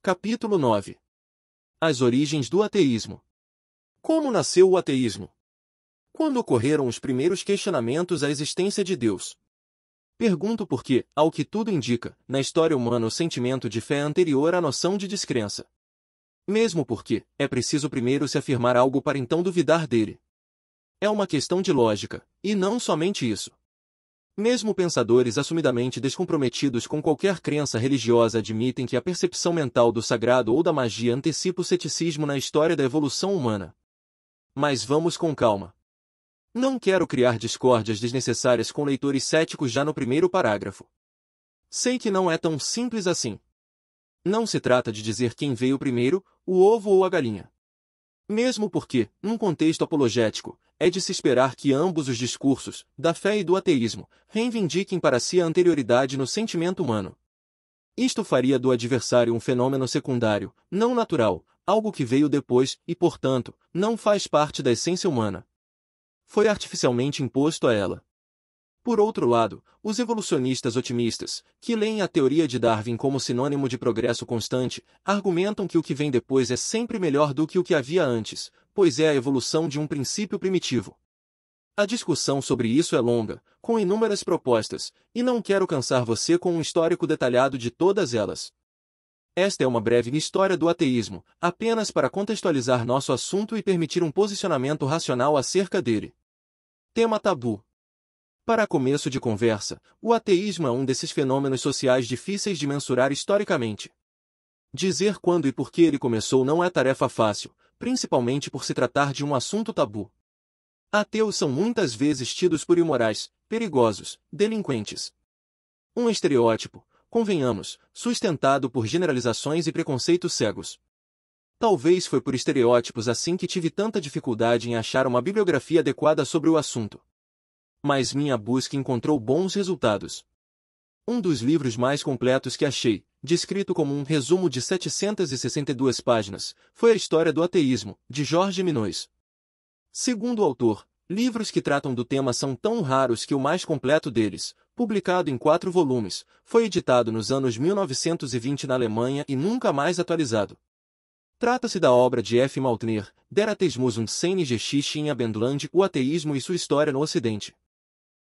Capítulo 9. As origens do ateísmo. Como nasceu o ateísmo? Quando ocorreram os primeiros questionamentos à existência de Deus? Pergunto porque, ao que tudo indica, na história humana o sentimento de fé é anterior à noção de descrença. Mesmo porque, é preciso primeiro se afirmar algo para então duvidar dele. É uma questão de lógica, e não somente isso. Mesmo pensadores assumidamente descomprometidos com qualquer crença religiosa admitem que a percepção mental do sagrado ou da magia antecipa o ceticismo na história da evolução humana. Mas vamos com calma. Não quero criar discórdias desnecessárias com leitores céticos já no primeiro parágrafo. Sei que não é tão simples assim. Não se trata de dizer quem veio primeiro, o ovo ou a galinha. Mesmo porque, num contexto apologético, é de se esperar que ambos os discursos, da fé e do ateísmo, reivindiquem para si a anterioridade no sentimento humano. Isto faria do adversário um fenômeno secundário, não natural, algo que veio depois e, portanto, não faz parte da essência humana. Foi artificialmente imposto a ela. Por outro lado, os evolucionistas otimistas, que leem a teoria de Darwin como sinônimo de progresso constante, argumentam que o que vem depois é sempre melhor do que o que havia antes, pois é a evolução de um princípio primitivo. A discussão sobre isso é longa, com inúmeras propostas, e não quero cansar você com um histórico detalhado de todas elas. Esta é uma breve história do ateísmo, apenas para contextualizar nosso assunto e permitir um posicionamento racional acerca dele. Tema tabu. Para começo de conversa, o ateísmo é um desses fenômenos sociais difíceis de mensurar historicamente. Dizer quando e por que ele começou não é tarefa fácil, principalmente por se tratar de um assunto tabu. Ateus são muitas vezes tidos por imorais, perigosos, delinquentes. Um estereótipo, convenhamos, sustentado por generalizações e preconceitos cegos. Talvez foi por estereótipos assim que tive tanta dificuldade em achar uma bibliografia adequada sobre o assunto. Mas minha busca encontrou bons resultados. Um dos livros mais completos que achei, descrito como um resumo de 762 páginas, foi A História do Ateísmo, de Jorge Minaud. Segundo o autor, livros que tratam do tema são tão raros que o mais completo deles, publicado em 4 volumes, foi editado nos anos 1920 na Alemanha e nunca mais atualizado. Trata-se da obra de F. Maltner, Der Atheismus und seine Geschichte in Abendland, O Ateísmo e Sua História no Ocidente.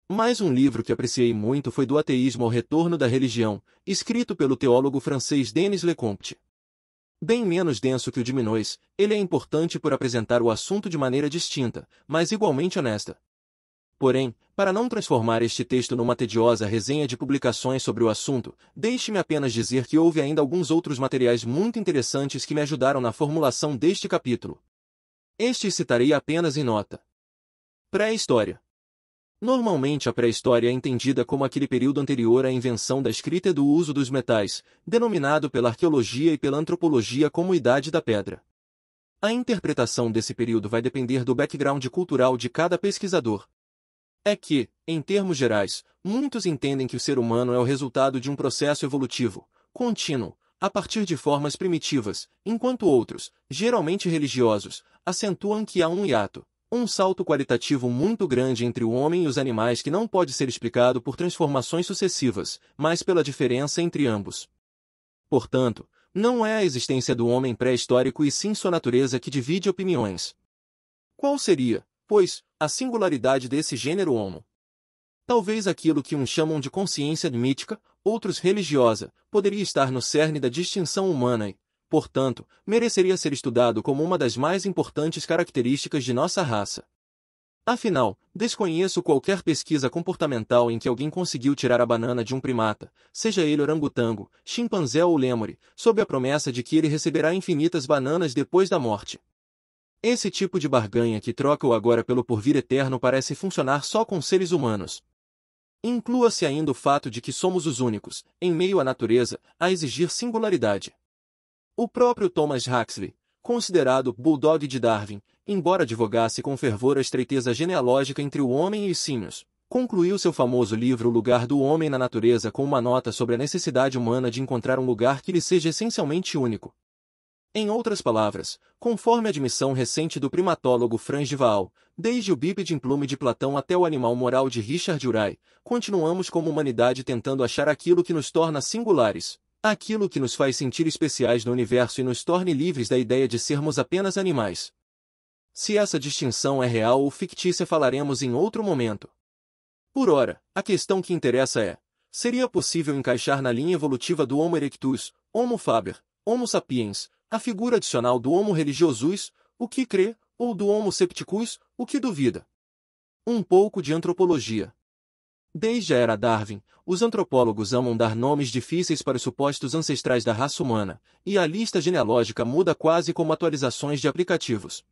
Mais um livro que apreciei muito foi Do Ateísmo ao Retorno da Religião, escrito pelo teólogo francês Denis Lecomte. Bem menos denso que o de Minaud, ele é importante por apresentar o assunto de maneira distinta, mas igualmente honesta. Porém, para não transformar este texto numa tediosa resenha de publicações sobre o assunto, deixe-me apenas dizer que houve ainda alguns outros materiais muito interessantes que me ajudaram na formulação deste capítulo. Estes citarei apenas em nota. Pré-história. Normalmente a pré-história é entendida como aquele período anterior à invenção da escrita e do uso dos metais, denominado pela arqueologia e pela antropologia como Idade da Pedra. A interpretação desse período vai depender do background cultural de cada pesquisador. É que, em termos gerais, muitos entendem que o ser humano é o resultado de um processo evolutivo, contínuo, a partir de formas primitivas, enquanto outros, geralmente religiosos, acentuam que há um hiato, um salto qualitativo muito grande entre o homem e os animais que não pode ser explicado por transformações sucessivas, mas pela diferença entre ambos. Portanto, não é a existência do homem pré-histórico e sim sua natureza que divide opiniões. Qual seria, pois, a singularidade desse gênero homo? Talvez aquilo que uns chamam de consciência mítica, outros religiosa, poderia estar no cerne da distinção humana e, portanto, mereceria ser estudado como uma das mais importantes características de nossa raça. Afinal, desconheço qualquer pesquisa comportamental em que alguém conseguiu tirar a banana de um primata, seja ele orangotango, chimpanzé ou lêmure, sob a promessa de que ele receberá infinitas bananas depois da morte. Esse tipo de barganha que troca o agora pelo porvir eterno parece funcionar só com seres humanos. Inclua-se ainda o fato de que somos os únicos, em meio à natureza, a exigir singularidade. O próprio Thomas Huxley, considerado bulldog de Darwin, embora advogasse com fervor a estreiteza genealógica entre o homem e os símios, concluiu seu famoso livro O Lugar do Homem na Natureza com uma nota sobre a necessidade humana de encontrar um lugar que lhe seja essencialmente único. Em outras palavras, conforme a admissão recente do primatólogo Franz de Waal, desde o bípede implume de Platão até o animal moral de Richard Uriah, continuamos como humanidade tentando achar aquilo que nos torna singulares, Aquilo que nos faz sentir especiais no universo e nos torne livres da ideia de sermos apenas animais. Se essa distinção é real ou fictícia falaremos em outro momento. Por ora, a questão que interessa é: seria possível encaixar na linha evolutiva do Homo erectus, Homo faber, Homo sapiens, a figura adicional do Homo religiosus, o que crê, ou do Homo scepticus, o que duvida? Um pouco de antropologia. Desde a era Darwin, os antropólogos amam dar nomes difíceis para os supostos ancestrais da raça humana, e a lista genealógica muda quase como atualizações de aplicativos.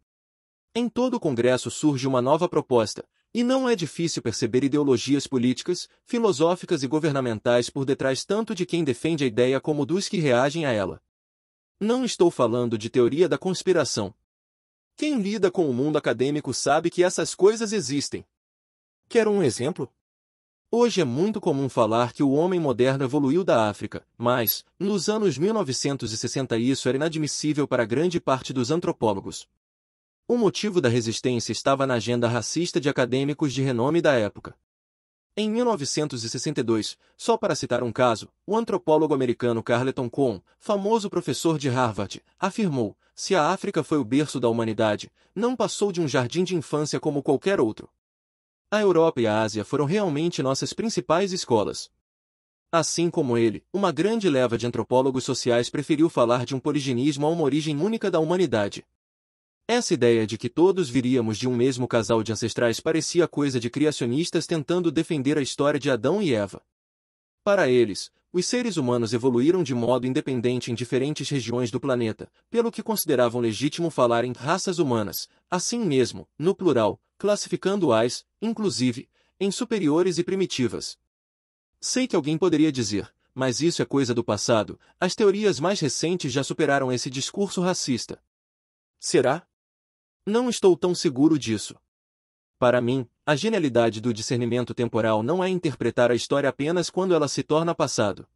Em todo o Congresso surge uma nova proposta, e não é difícil perceber ideologias políticas, filosóficas e governamentais por detrás tanto de quem defende a ideia como dos que reagem a ela. Não estou falando de teoria da conspiração. Quem lida com o mundo acadêmico sabe que essas coisas existem. Quer um exemplo? Hoje é muito comum falar que o homem moderno evoluiu da África, mas, nos anos 1960 isso era inadmissível para grande parte dos antropólogos. O motivo da resistência estava na agenda racista de acadêmicos de renome da época. Em 1962, só para citar um caso, o antropólogo americano Carleton Coon, famoso professor de Harvard, afirmou: se a África foi o berço da humanidade, não passou de um jardim de infância como qualquer outro. A Europa e a Ásia foram realmente nossas principais escolas. Assim como ele, uma grande leva de antropólogos sociais preferiu falar de um poligenismo a uma origem única da humanidade. Essa ideia de que todos viríamos de um mesmo casal de ancestrais parecia coisa de criacionistas tentando defender a história de Adão e Eva. Para eles, os seres humanos evoluíram de modo independente em diferentes regiões do planeta, pelo que consideravam legítimo falar em raças humanas, assim mesmo, no plural, classificando-as, inclusive, em superiores e primitivas. Sei que alguém poderia dizer, mas isso é coisa do passado, as teorias mais recentes já superaram esse discurso racista. Será? Não estou tão seguro disso. Para mim, a genialidade do discernimento temporal não é interpretar a história apenas quando ela se torna passado.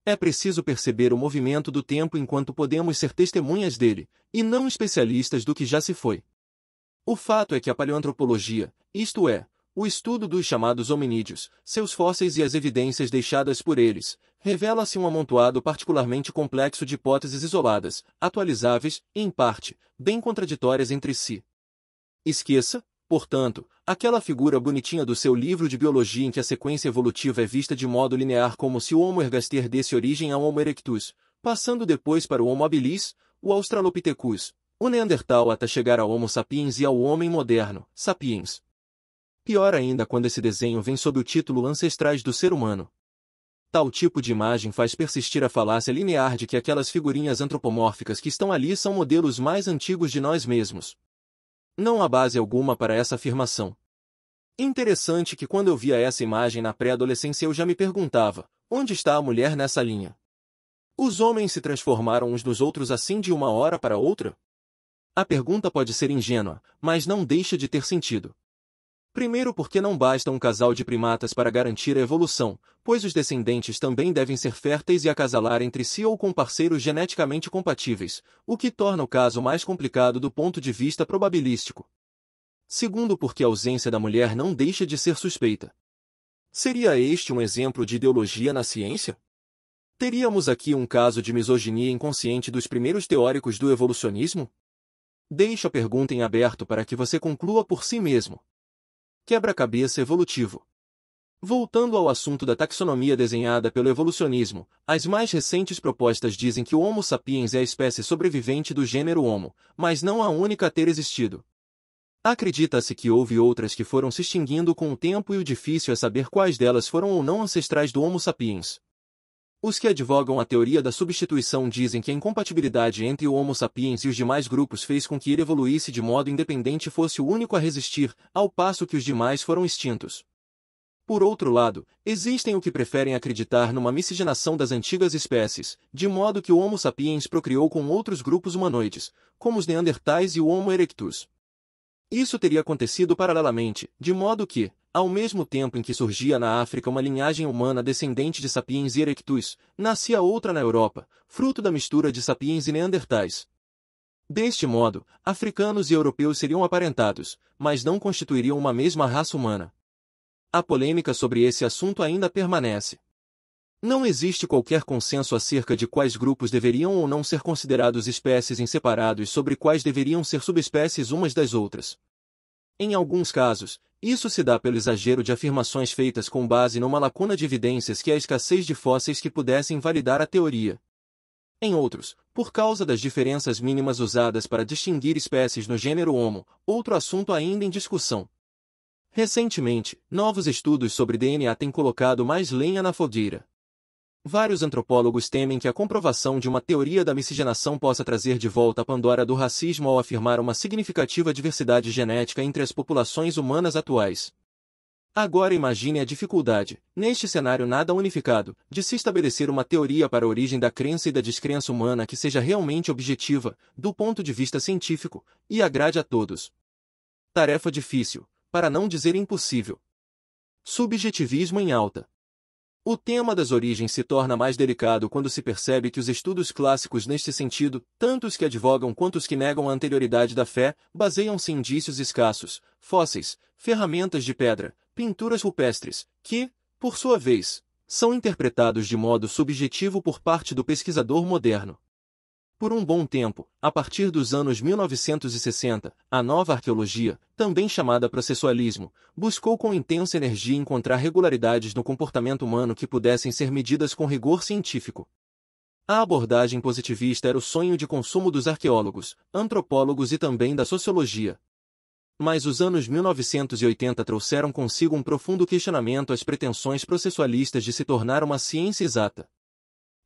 É preciso perceber o movimento do tempo enquanto podemos ser testemunhas dele, e não especialistas do que já se foi. O fato é que a paleoantropologia, isto é, o estudo dos chamados hominídeos, seus fósseis e as evidências deixadas por eles, revela-se um amontoado particularmente complexo de hipóteses isoladas, atualizáveis, em parte, bem contraditórias entre si. Esqueça, portanto, aquela figura bonitinha do seu livro de biologia em que a sequência evolutiva é vista de modo linear como se o Homo ergaster desse origem ao Homo erectus, passando depois para o Homo habilis, o Australopithecus, o Neandertal até chegar ao Homo sapiens e ao homem moderno, sapiens. Pior ainda quando esse desenho vem sob o título Ancestrais do Ser Humano. Tal tipo de imagem faz persistir a falácia linear de que aquelas figurinhas antropomórficas que estão ali são modelos mais antigos de nós mesmos. Não há base alguma para essa afirmação. Interessante que quando eu via essa imagem na pré-adolescência eu já me perguntava, onde está a mulher nessa linha? Os homens se transformaram uns nos outros assim de uma hora para outra? A pergunta pode ser ingênua, mas não deixa de ter sentido. Primeiro porque não basta um casal de primatas para garantir a evolução, pois os descendentes também devem ser férteis e acasalar entre si ou com parceiros geneticamente compatíveis, o que torna o caso mais complicado do ponto de vista probabilístico. Segundo porque a ausência da mulher não deixa de ser suspeita. Seria este um exemplo de ideologia na ciência? Teríamos aqui um caso de misoginia inconsciente dos primeiros teóricos do evolucionismo? Deixo a pergunta em aberto para que você conclua por si mesmo. Quebra-cabeça evolutivo. Voltando ao assunto da taxonomia desenhada pelo evolucionismo, as mais recentes propostas dizem que o Homo sapiens é a espécie sobrevivente do gênero Homo, mas não a única a ter existido. Acredita-se que houve outras que foram se extinguindo com o tempo e o difícil é saber quais delas foram ou não ancestrais do Homo sapiens. Os que advogam a teoria da substituição dizem que a incompatibilidade entre o Homo sapiens e os demais grupos fez com que ele evoluísse de modo independente e fosse o único a resistir, ao passo que os demais foram extintos. Por outro lado, existem os que preferem acreditar numa miscigenação das antigas espécies, de modo que o Homo sapiens procriou com outros grupos humanoides, como os Neandertais e o Homo erectus. Isso teria acontecido paralelamente, de modo que, ao mesmo tempo em que surgia na África uma linhagem humana descendente de sapiens e erectus, nascia outra na Europa, fruto da mistura de sapiens e neandertais. Deste modo, africanos e europeus seriam aparentados, mas não constituiriam uma mesma raça humana. A polêmica sobre esse assunto ainda permanece. Não existe qualquer consenso acerca de quais grupos deveriam ou não ser considerados espécies em separado e sobre quais deveriam ser subespécies umas das outras. Em alguns casos, isso se dá pelo exagero de afirmações feitas com base numa lacuna de evidências que é a escassez de fósseis que pudessem validar a teoria. Em outros, por causa das diferenças mínimas usadas para distinguir espécies no gênero Homo, outro assunto ainda em discussão. Recentemente, novos estudos sobre DNA têm colocado mais lenha na fogueira. Vários antropólogos temem que a comprovação de uma teoria da miscigenação possa trazer de volta a Pandora do racismo ao afirmar uma significativa diversidade genética entre as populações humanas atuais. Agora imagine a dificuldade, neste cenário nada unificado, de se estabelecer uma teoria para a origem da crença e da descrença humana que seja realmente objetiva, do ponto de vista científico, e agrade a todos. Tarefa difícil, para não dizer impossível. Subjetivismo em alta. O tema das origens se torna mais delicado quando se percebe que os estudos clássicos neste sentido, tanto os que advogam quanto os que negam a anterioridade da fé, baseiam-se em indícios escassos, fósseis, ferramentas de pedra, pinturas rupestres, que, por sua vez, são interpretados de modo subjetivo por parte do pesquisador moderno. Por um bom tempo, a partir dos anos 1960, a nova arqueologia, também chamada processualismo, buscou com intensa energia encontrar regularidades no comportamento humano que pudessem ser medidas com rigor científico. A abordagem positivista era o sonho de consumo dos arqueólogos, antropólogos e também da sociologia. Mas os anos 1980 trouxeram consigo um profundo questionamento às pretensões processualistas de se tornar uma ciência exata.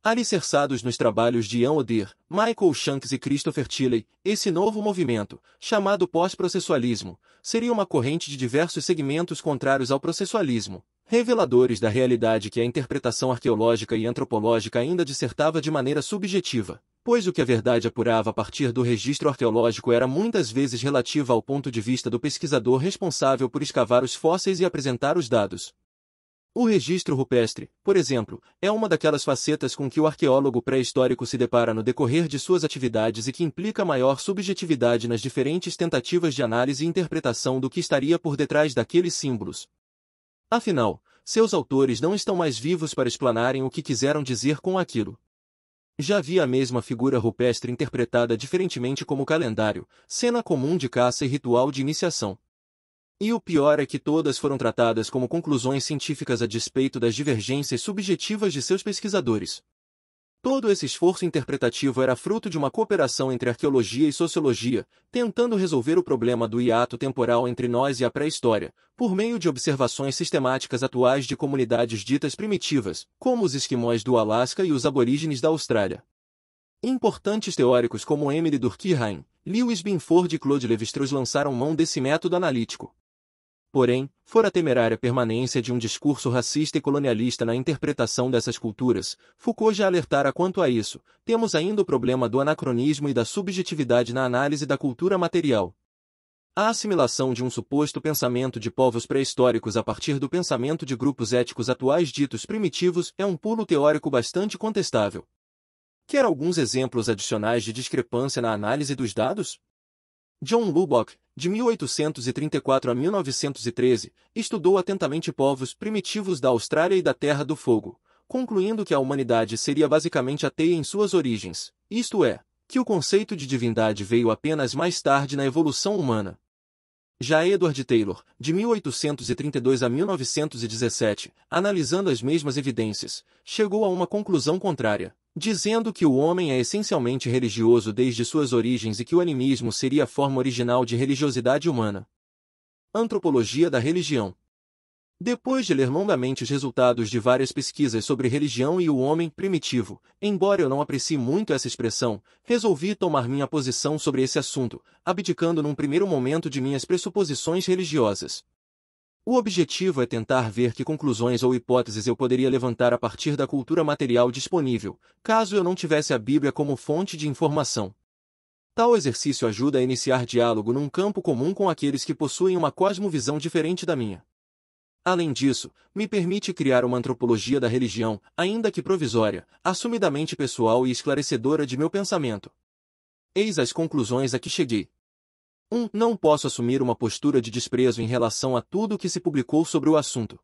Alicerçados nos trabalhos de Ian Oder, Michael Shanks e Christopher Tilley, esse novo movimento, chamado pós-processualismo, seria uma corrente de diversos segmentos contrários ao processualismo, reveladores da realidade que a interpretação arqueológica e antropológica ainda dissertava de maneira subjetiva, pois o que a verdade apurava a partir do registro arqueológico era muitas vezes relativa ao ponto de vista do pesquisador responsável por escavar os fósseis e apresentar os dados. O registro rupestre, por exemplo, é uma daquelas facetas com que o arqueólogo pré-histórico se depara no decorrer de suas atividades e que implica maior subjetividade nas diferentes tentativas de análise e interpretação do que estaria por detrás daqueles símbolos. Afinal, seus autores não estão mais vivos para explanarem o que quiseram dizer com aquilo. Já havia a mesma figura rupestre interpretada diferentemente como calendário, cena comum de caça e ritual de iniciação. E o pior é que todas foram tratadas como conclusões científicas a despeito das divergências subjetivas de seus pesquisadores. Todo esse esforço interpretativo era fruto de uma cooperação entre arqueologia e sociologia, tentando resolver o problema do hiato temporal entre nós e a pré-história, por meio de observações sistemáticas atuais de comunidades ditas primitivas, como os esquimós do Alasca e os aborígenes da Austrália. Importantes teóricos como Emily Durkheim, Lewis Binford e Claude Lévi-Strauss lançaram mão desse método analítico. Porém, fora a temerária permanência de um discurso racista e colonialista na interpretação dessas culturas, Foucault já alertara quanto a isso, temos ainda o problema do anacronismo e da subjetividade na análise da cultura material. A assimilação de um suposto pensamento de povos pré-históricos a partir do pensamento de grupos étnicos atuais ditos primitivos é um pulo teórico bastante contestável. Quer alguns exemplos adicionais de discrepância na análise dos dados? John Lubbock, de 1834 a 1913, estudou atentamente povos primitivos da Austrália e da Terra do Fogo, concluindo que a humanidade seria basicamente ateia em suas origens, isto é, que o conceito de divindade veio apenas mais tarde na evolução humana. Já Edward Taylor, de 1832 a 1917, analisando as mesmas evidências, chegou a uma conclusão contrária, dizendo que o homem é essencialmente religioso desde suas origens e que o animismo seria a forma original de religiosidade humana. Antropologia da religião. Depois de ler longamente os resultados de várias pesquisas sobre religião e o homem primitivo, embora eu não aprecie muito essa expressão, resolvi tomar minha posição sobre esse assunto, abdicando num primeiro momento de minhas pressuposições religiosas. O objetivo é tentar ver que conclusões ou hipóteses eu poderia levantar a partir da cultura material disponível, caso eu não tivesse a Bíblia como fonte de informação. Tal exercício ajuda a iniciar diálogo num campo comum com aqueles que possuem uma cosmovisão diferente da minha. Além disso, me permite criar uma antropologia da religião, ainda que provisória, assumidamente pessoal e esclarecedora de meu pensamento. Eis as conclusões a que cheguei. 1. Não posso assumir uma postura de desprezo em relação a tudo o que se publicou sobre o assunto.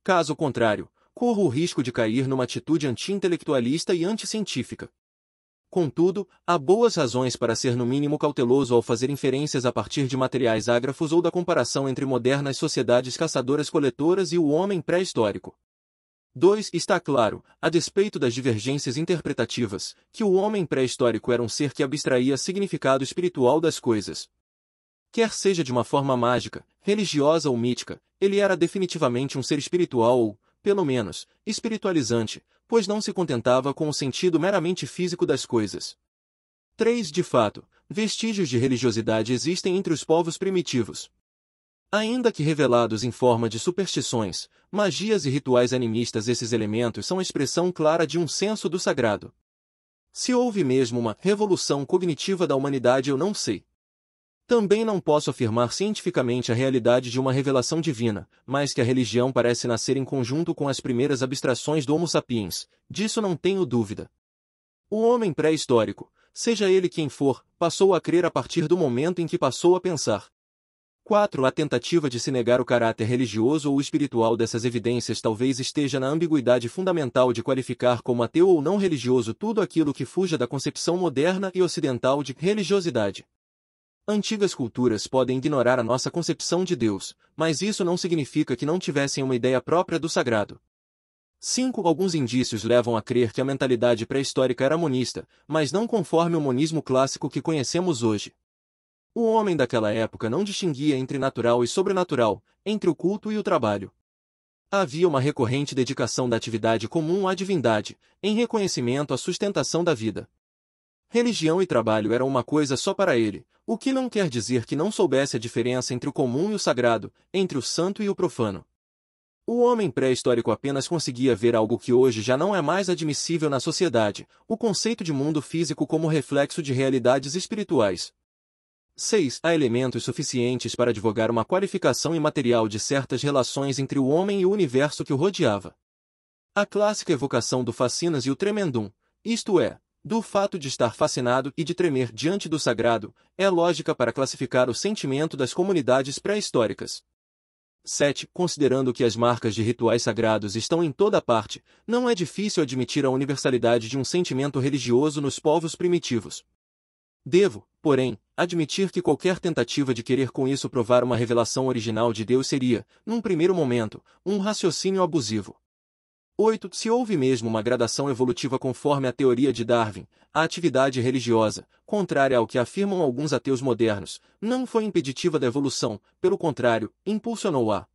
Caso contrário, corro o risco de cair numa atitude anti-intelectualista e anticientífica. Contudo, há boas razões para ser no mínimo cauteloso ao fazer inferências a partir de materiais ágrafos ou da comparação entre modernas sociedades caçadoras-coletoras e o homem pré-histórico. 2. Está claro, a despeito das divergências interpretativas, que o homem pré-histórico era um ser que abstraía significado espiritual das coisas. Quer seja de uma forma mágica, religiosa ou mítica, ele era definitivamente um ser espiritual ou, pelo menos, espiritualizante, pois não se contentava com o sentido meramente físico das coisas. 3. De fato, vestígios de religiosidade existem entre os povos primitivos. Ainda que revelados em forma de superstições, magias e rituais animistas, esses elementos são a expressão clara de um senso do sagrado. Se houve mesmo uma revolução cognitiva da humanidade, eu não sei. Também não posso afirmar cientificamente a realidade de uma revelação divina, mas que a religião parece nascer em conjunto com as primeiras abstrações do Homo sapiens, disso não tenho dúvida. O homem pré-histórico, seja ele quem for, passou a crer a partir do momento em que passou a pensar. 4. A tentativa de se negar o caráter religioso ou espiritual dessas evidências talvez esteja na ambiguidade fundamental de qualificar como ateu ou não religioso tudo aquilo que fuja da concepção moderna e ocidental de religiosidade. Antigas culturas podem ignorar a nossa concepção de Deus, mas isso não significa que não tivessem uma ideia própria do sagrado. 5. Alguns indícios levam a crer que a mentalidade pré-histórica era monista, mas não conforme o monismo clássico que conhecemos hoje. O homem daquela época não distinguia entre natural e sobrenatural, entre o culto e o trabalho. Havia uma recorrente dedicação da atividade comum à divindade, em reconhecimento à sustentação da vida. Religião e trabalho eram uma coisa só para ele, o que não quer dizer que não soubesse a diferença entre o comum e o sagrado, entre o santo e o profano. O homem pré-histórico apenas conseguia ver algo que hoje já não é mais admissível na sociedade, o conceito de mundo físico como reflexo de realidades espirituais. 6. Há elementos suficientes para advogar uma qualificação imaterial de certas relações entre o homem e o universo que o rodeava. A clássica evocação do fascinas e o tremendum, isto é, do fato de estar fascinado e de tremer diante do sagrado, é lógica para classificar o sentimento das comunidades pré-históricas. 7. Considerando que as marcas de rituais sagrados estão em toda parte, não é difícil admitir a universalidade de um sentimento religioso nos povos primitivos. Devo, porém, admitir que qualquer tentativa de querer com isso provar uma revelação original de Deus seria, num primeiro momento, um raciocínio abusivo. 8. Se houve mesmo uma gradação evolutiva conforme a teoria de Darwin, a atividade religiosa, contrária ao que afirmam alguns ateus modernos, não foi impeditiva da evolução, pelo contrário, impulsionou-a.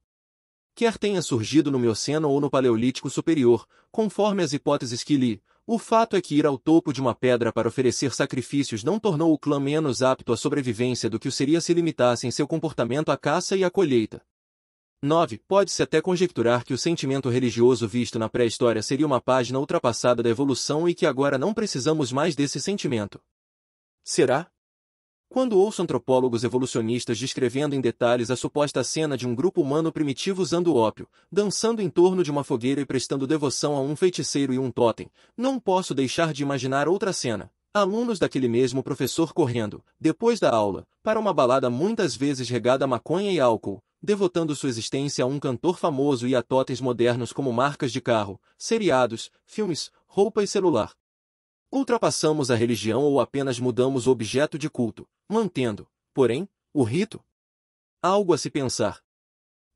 Quer tenha surgido no Mioceno ou no Paleolítico Superior, conforme as hipóteses que li, o fato é que ir ao topo de uma pedra para oferecer sacrifícios não tornou o clã menos apto à sobrevivência do que o seria se limitasse em seu comportamento à caça e à colheita. 9. Pode-se até conjecturar que o sentimento religioso visto na pré-história seria uma página ultrapassada da evolução e que agora não precisamos mais desse sentimento. Será? Quando ouço antropólogos evolucionistas descrevendo em detalhes a suposta cena de um grupo humano primitivo usando ópio, dançando em torno de uma fogueira e prestando devoção a um feiticeiro e um totem, não posso deixar de imaginar outra cena. Alunos daquele mesmo professor correndo, depois da aula, para uma balada muitas vezes regada a maconha e álcool, devotando sua existência a um cantor famoso e a totens modernos como marcas de carro, seriados, filmes, roupa e celular. Ultrapassamos a religião ou apenas mudamos o objeto de culto, mantendo, porém, o rito? Algo a se pensar.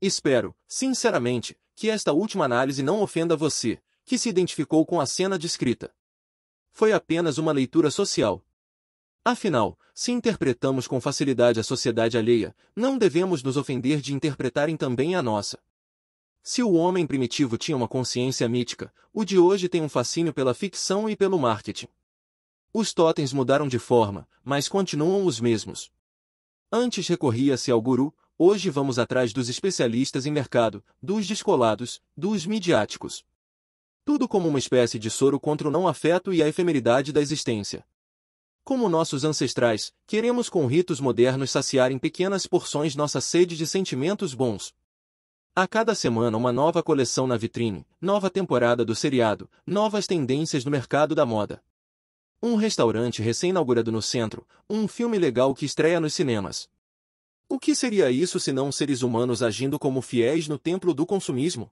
Espero, sinceramente, que esta última análise não ofenda você, que se identificou com a cena descrita. Foi apenas uma leitura social. Afinal, se interpretamos com facilidade a sociedade alheia, não devemos nos ofender de interpretarem também a nossa. Se o homem primitivo tinha uma consciência mítica, o de hoje tem um fascínio pela ficção e pelo marketing. Os totens mudaram de forma, mas continuam os mesmos. Antes recorria-se ao guru, hoje vamos atrás dos especialistas em mercado, dos descolados, dos midiáticos. Tudo como uma espécie de soro contra o não-afeto e a efemeridade da existência. Como nossos ancestrais, queremos com ritos modernos saciar em pequenas porções nossa sede de sentimentos bons. A cada semana uma nova coleção na vitrine, nova temporada do seriado, novas tendências no mercado da moda. Um restaurante recém-inaugurado no centro, um filme legal que estreia nos cinemas. O que seria isso senão seres humanos agindo como fiéis no templo do consumismo?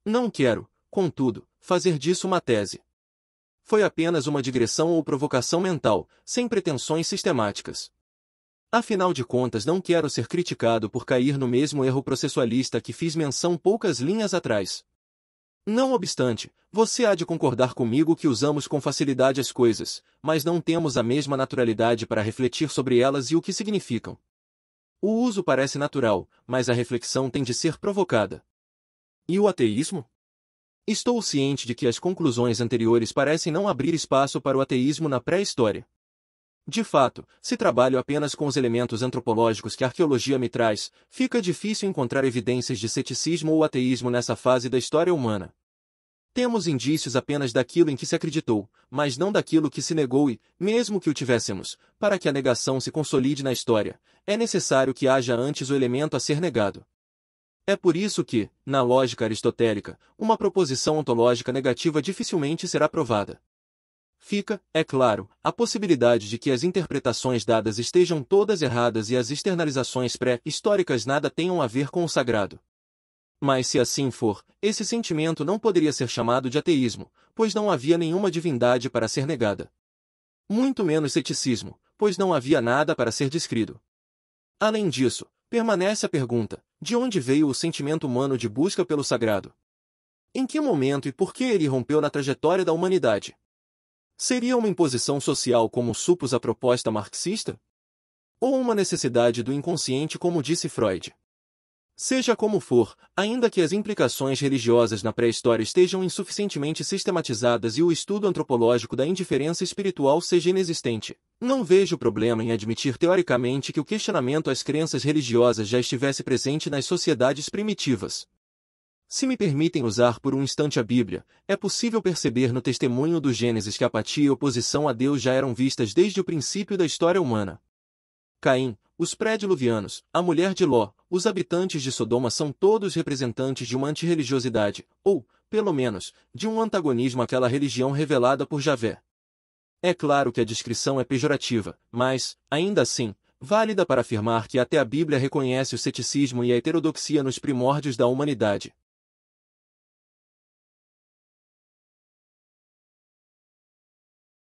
Não quero, contudo, fazer disso uma tese. Foi apenas uma digressão ou provocação mental, sem pretensões sistemáticas. Afinal de contas, não quero ser criticado por cair no mesmo erro processualista que fiz menção poucas linhas atrás. Não obstante, você há de concordar comigo que usamos com facilidade as coisas, mas não temos a mesma naturalidade para refletir sobre elas e o que significam. O uso parece natural, mas a reflexão tem de ser provocada. E o ateísmo? Estou ciente de que as conclusões anteriores parecem não abrir espaço para o ateísmo na pré-história. De fato, se trabalho apenas com os elementos antropológicos que a arqueologia me traz, fica difícil encontrar evidências de ceticismo ou ateísmo nessa fase da história humana. Temos indícios apenas daquilo em que se acreditou, mas não daquilo que se negou e, mesmo que o tivéssemos, para que a negação se consolide na história, é necessário que haja antes o elemento a ser negado. É por isso que, na lógica aristotélica, uma proposição ontológica negativa dificilmente será provada. Fica, é claro, a possibilidade de que as interpretações dadas estejam todas erradas e as externalizações pré-históricas nada tenham a ver com o sagrado. Mas se assim for, esse sentimento não poderia ser chamado de ateísmo, pois não havia nenhuma divindade para ser negada. Muito menos ceticismo, pois não havia nada para ser descrito. Além disso, permanece a pergunta: de onde veio o sentimento humano de busca pelo sagrado? Em que momento e por que ele rompeu na trajetória da humanidade? Seria uma imposição social como supus a proposta marxista? Ou uma necessidade do inconsciente como disse Freud? Seja como for, ainda que as implicações religiosas na pré-história estejam insuficientemente sistematizadas e o estudo antropológico da indiferença espiritual seja inexistente, não vejo problema em admitir teoricamente que o questionamento às crenças religiosas já estivesse presente nas sociedades primitivas. Se me permitem usar por um instante a Bíblia, é possível perceber no testemunho do Gênesis que a apatia e oposição a Deus já eram vistas desde o princípio da história humana. Caim, os pré-diluvianos, a mulher de Ló, os habitantes de Sodoma são todos representantes de uma antirreligiosidade, ou, pelo menos, de um antagonismo àquela religião revelada por Javé. É claro que a descrição é pejorativa, mas, ainda assim, válida para afirmar que até a Bíblia reconhece o ceticismo e a heterodoxia nos primórdios da humanidade.